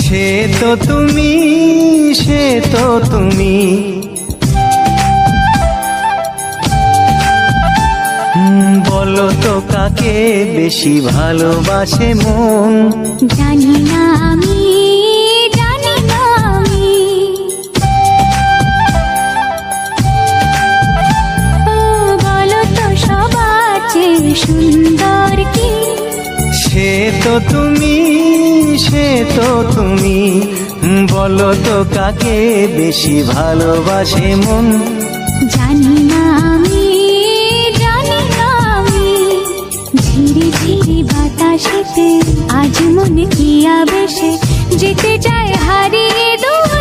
সে তো তুমি, সে তো তুমি। বলো তো কাকে বেশি ভালোবাসে মন? জানি না আমি, জানি না আমি। ও বলো তো সবার চেয়ে সুন্দর কি? সে তো তুমি, সে তো তুমি। বলো তো কাকে বেশি ভালোবাসে মন? জানি না আমি, জানি না আমি। ঝিরি ঝিরি বাতাসেতে আজ মনে কি আবেশে যেতে চায় হারিয়ে দূর।